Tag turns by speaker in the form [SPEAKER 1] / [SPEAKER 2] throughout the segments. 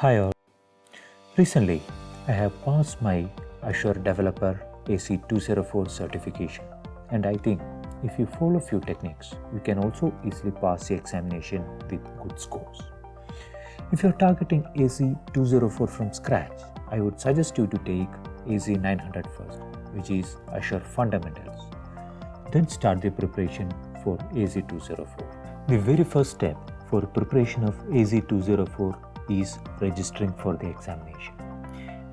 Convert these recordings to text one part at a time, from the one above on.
[SPEAKER 1] Hi all. Recently, I have passed my Azure Developer AZ204 certification, and I think if you follow few techniques, you can also easily pass the examination with good scores. If you're targeting AZ204 from scratch, I would suggest you to take AZ900 first, which is Azure Fundamentals. Then start the preparation for AZ204. The very first step for preparation of AZ204 is registering for the examination.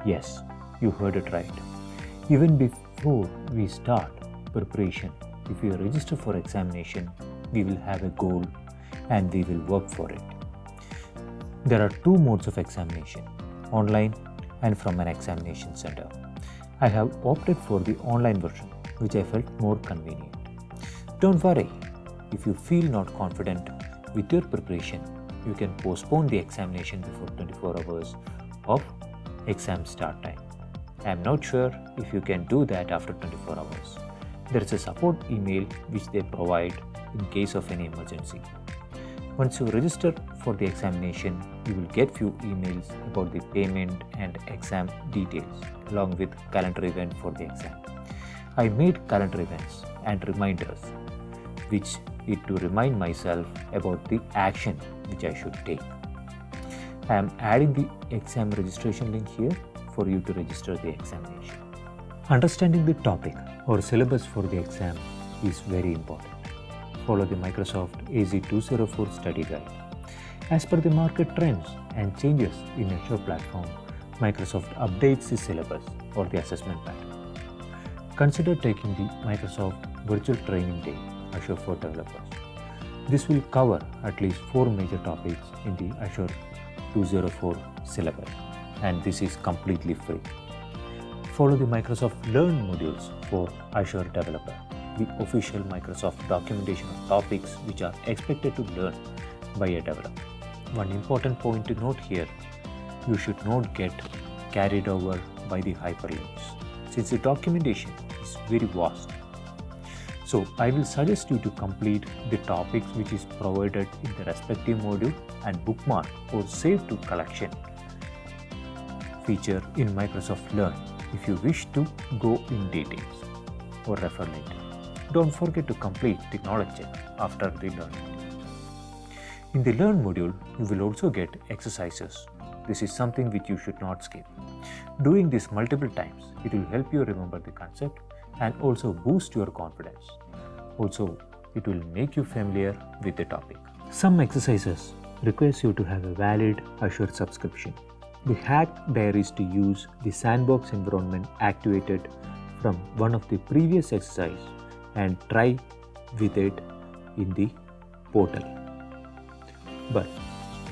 [SPEAKER 1] Yes, you heard it right. Even before we start preparation, if we register for examination, we will have a goal and we will work for it. There are two modes of examination, online and from an examination center. I have opted for the online version, which I felt more convenient. Don't worry, if you feel not confident with your preparation, you can postpone the examination before 24 hours of exam start time. I am not sure if you can do that after 24 hours. There is a support email which they provide in case of any emergency. Once you register for the examination, you will get few emails about the payment and exam details along with calendar event for the exam. I made calendar events and reminders which need to remind myself about the action which I should take. I am adding the exam registration link here for you to register the examination. Understanding the topic or syllabus for the exam is very important. Follow the Microsoft AZ204 study guide. As per the market trends and changes in Azure platform, Microsoft updates the syllabus or the assessment pattern. Consider taking the Microsoft Virtual Training Day Azure for Developers. This will cover at least 4 major topics in the Azure 204 syllabus, and this is completely free. Follow the Microsoft Learn modules for Azure Developer, the official Microsoft documentation of topics which are expected to learn by a developer. One important point to note here, you should not get carried over by the hyperlinks, since the documentation is very vast. So I will suggest you to complete the topics which is provided in the respective module and bookmark or save to collection feature in Microsoft Learn if you wish to go in details or refer later. Don't forget to complete the knowledge check after the Learn. In the Learn module, you will also get exercises. This is something which you should not skip. Doing this multiple times, it will help you remember the concept and also boost your confidence. Also, it will make you familiar with the topic. Some exercises requires you to have a valid Azure subscription. The hack there is to use the sandbox environment activated from one of the previous exercises and try with it in the portal. But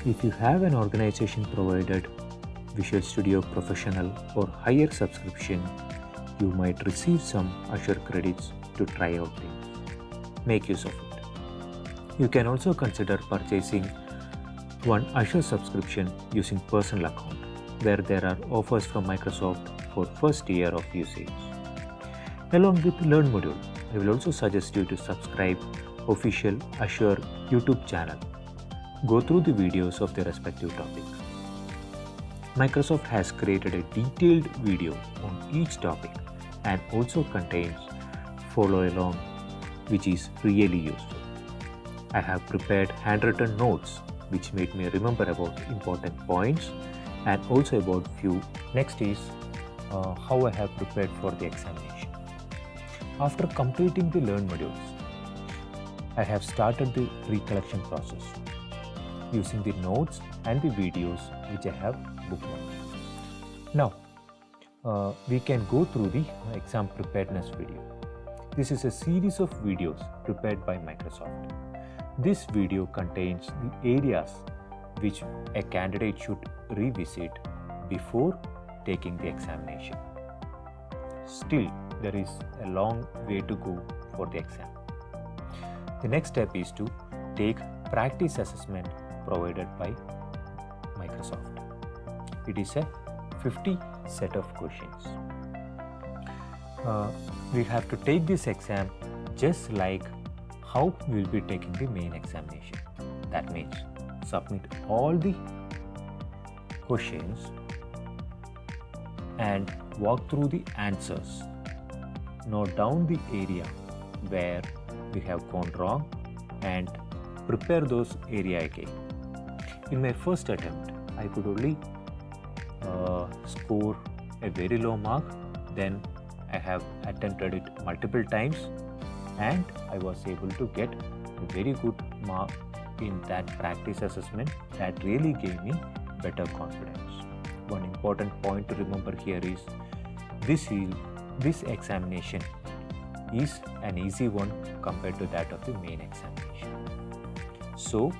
[SPEAKER 1] if you have an organization provided Visual Studio Professional or higher subscription, you might receive some Azure credits to try out things. Make use of it. You can also consider purchasing one Azure subscription using personal account, where there are offers from Microsoft for first year of usage. Along with Learn module, I will also suggest you to subscribe official Azure YouTube channel. Go through the videos of the respective topic. Microsoft has created a detailed video on each topic and also contains follow along, which is really useful. I have prepared handwritten notes which made me remember about important points and also about few. Next is how I have prepared for the examination. After completing the Learn modules, I have started the recollection process using the notes and the videos which I have bookmarked. Now, we can go through the exam preparedness video. This is a series of videos prepared by Microsoft. This video contains the areas which a candidate should revisit before taking the examination. Still, there is a long way to go for the exam. The next step is to take practice assessment provided by Microsoft. It is a 50 set of questions. We have to take this exam just like how we will be taking the main examination. That means submit all the questions and walk through the answers. Note down the area where we have gone wrong and prepare those area again. In my first attempt, I could only score a very low mark. Then I have attempted it multiple times and I was able to get a very good mark in that practice assessment. That really gave me better confidence. One important point to remember here is this examination is an easy one compared to that of the main examination. So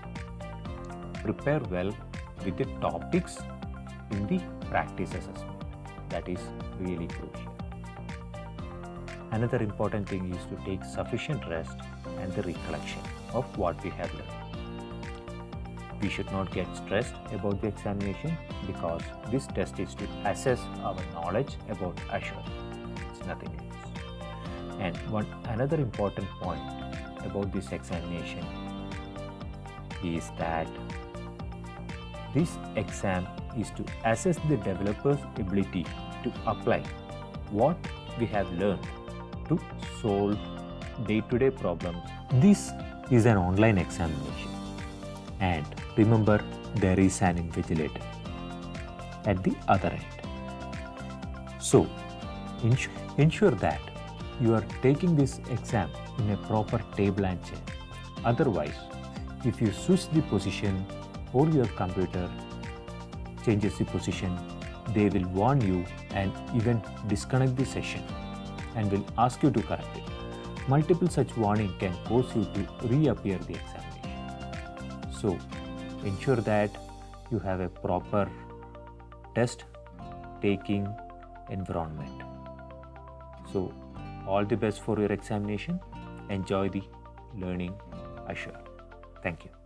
[SPEAKER 1] prepare well with the topics in the practice assessment. That is really crucial. Another important thing is to take sufficient rest and the recollection of what we have learned. We should not get stressed about the examination because this test is to assess our knowledge about Azure. It's nothing else. And another important point about this examination is that this exam is to assess the developer's ability to apply what we have learned to solve day-to-day problems. This is an online examination. And remember, there is an invigilator at the other end. So, ensure that you are taking this exam in a proper table and chair. Otherwise, if you switch the position or your computer changes the position, they will warn you and even disconnect the session and will ask you to correct it. Multiple such warnings can cause you to reappear the examination. So, ensure that you have a proper test taking environment. So, all the best for your examination. Enjoy the learning Azure. Thank you.